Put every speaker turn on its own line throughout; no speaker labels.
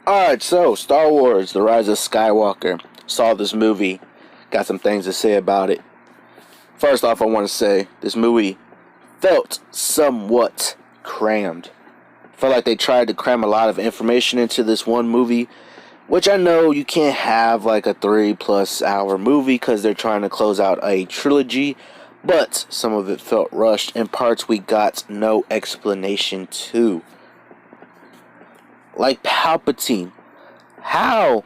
Alright, so Star Wars, The Rise of Skywalker. Saw this movie. Got some things to say about it. First off, I want to say this movie felt somewhat crammed. Felt like they tried to cram a lot of information into this one movie, which I know you can't have like a 3+ hour movie because they're trying to close out a trilogy, but some of it felt rushed and parts we got no explanation to. Like Palpatine. How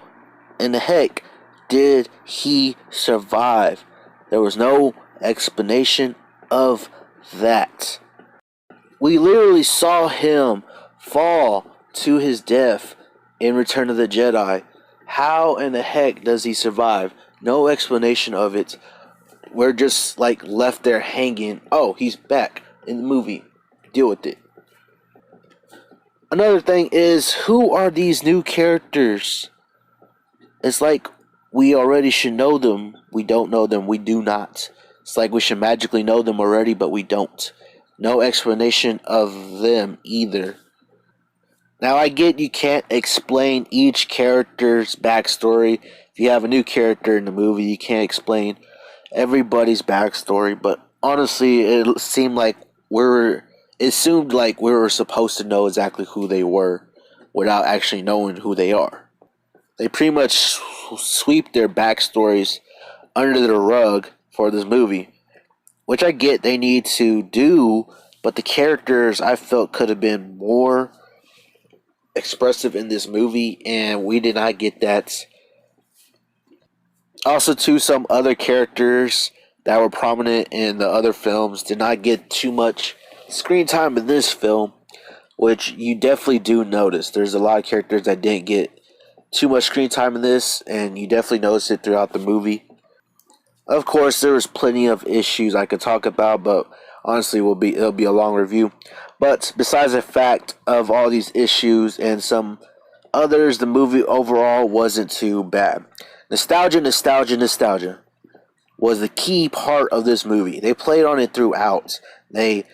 in the heck did he survive? There was no explanation of that. We literally saw him fall to his death in Return of the Jedi. How in the heck does he survive? No explanation of it. We're just like left there hanging. Oh, he's back in the movie. Deal with it. Another thing is, who are these new characters? It's like we already should know them. We don't know them. We do not. It's like we should magically know them already, but we don't. No explanation of them either. Now, I get you can't explain each character's backstory. If you have a new character in the movie, you can't explain everybody's backstory. But honestly, it seemed like we were supposed to know exactly who they were without actually knowing who they are. They pretty much sweep their backstories under the rug for this movie, which I get they need to do, but the characters I felt could have been more expressive in this movie, and we did not get that. Also, too, some other characters that were prominent in the other films did not get too much screen time in this film, which you definitely do notice. There's a lot of characters that didn't get too much screen time in this, and you definitely notice it throughout the movie. Of course, there was plenty of issues I could talk about, but honestly, it'll be a long review. But besides the fact of all these issues and some others, the movie overall wasn't too bad. Nostalgia was the key part of this movie. They played on it throughout. They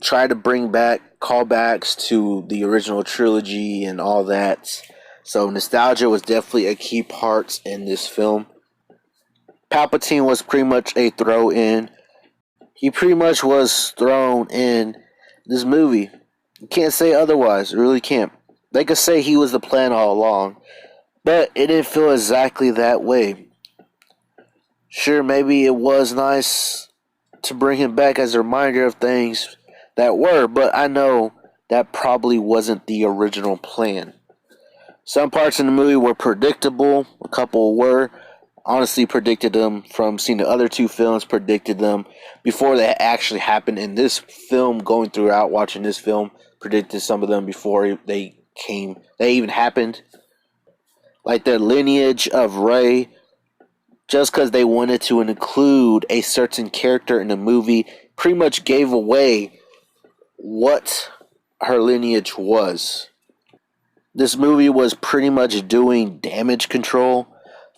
tried to bring back callbacks to the original trilogy and all that. So nostalgia was definitely a key part in this film. Palpatine was pretty much a throw-in. He pretty much was thrown in this movie. You can't say otherwise. You really can't. They could say he was the plan all along, but it didn't feel exactly that way. Sure, maybe it was nice to bring him back as a reminder of things that were, but I know that probably wasn't the original plan. Some parts in the movie were predictable. A couple were. Honestly, predicted them from seeing the other two films, predicted them before they actually happened in this film, going throughout watching this film, predicted some of them before they even happened. Like the lineage of Rey, just because they wanted to include a certain character in the movie, pretty much gave away what her lineage was. This movie was pretty much doing damage control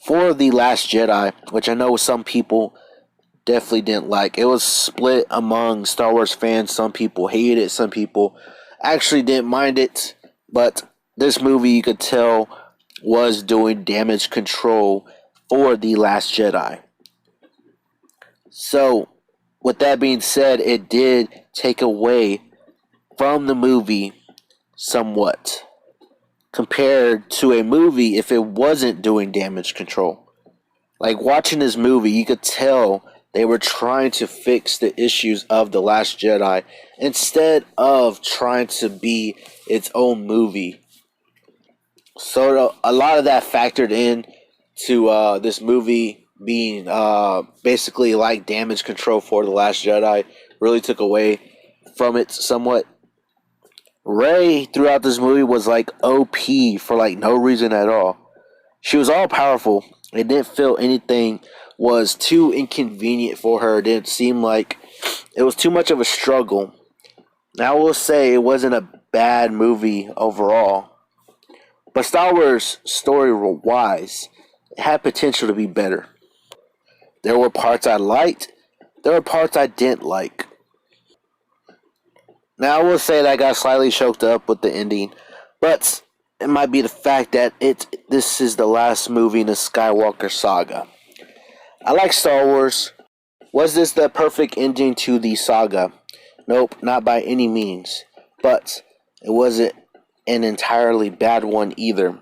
for The Last Jedi, which I know some people definitely didn't like. It was split among Star Wars fans. Some people hated it, some people actually didn't mind it. But this movie, you could tell, was doing damage control for The Last Jedi. So, with that being said, it did take away from the movie somewhat, compared to a movie if it wasn't doing damage control. Like watching this movie, you could tell they were trying to fix the issues of The Last Jedi instead of trying to be its own movie. So a lot of that factored in to this movie being basically like damage control for The Last Jedi. Really took away from it somewhat. Rey throughout this movie was like OP for like no reason at all. She was all powerful. It didn't feel anything was too inconvenient for her. It didn't seem like it was too much of a struggle. Now I will say it wasn't a bad movie overall. But Star Wars story wise, it had potential to be better. There were parts I liked. There were parts I didn't like. Now, I will say that I got slightly choked up with the ending, but it might be the fact that this is the last movie in the Skywalker saga. I like Star Wars. Was this the perfect ending to the saga? Nope, not by any means. But it wasn't an entirely bad one either.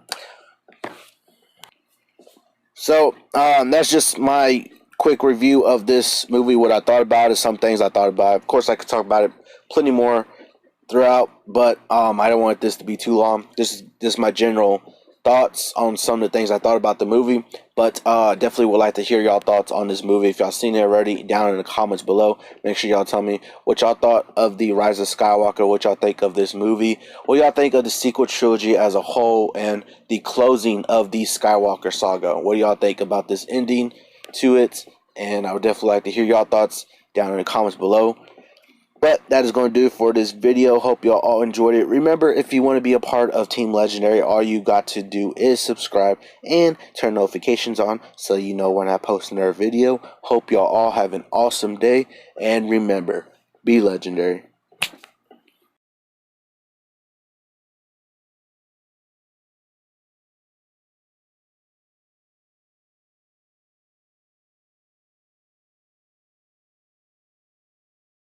So, that's just my quick review of this movie, what I thought about it, some things I thought about. Of course, I could talk about it plenty more throughout, but I don't want this to be too long. This is just my general thoughts on some of the things I thought about the movie, but definitely would like to hear y'all thoughts on this movie. If y'all seen it already, down in the comments below, make sure y'all tell me what y'all thought of the Rise of Skywalker, what y'all think of this movie, what y'all think of the sequel trilogy as a whole, and the closing of the Skywalker saga. What do y'all think about this ending to it? And I would definitely like to hear y'all thoughts down in the comments below. But that is going to do it for this video. Hope y'all all enjoyed it. Remember, if you want to be a part of Team Legendary, all you got to do is subscribe and turn notifications on so you know when I post another video. Hope y'all all have an awesome day. And remember, be legendary.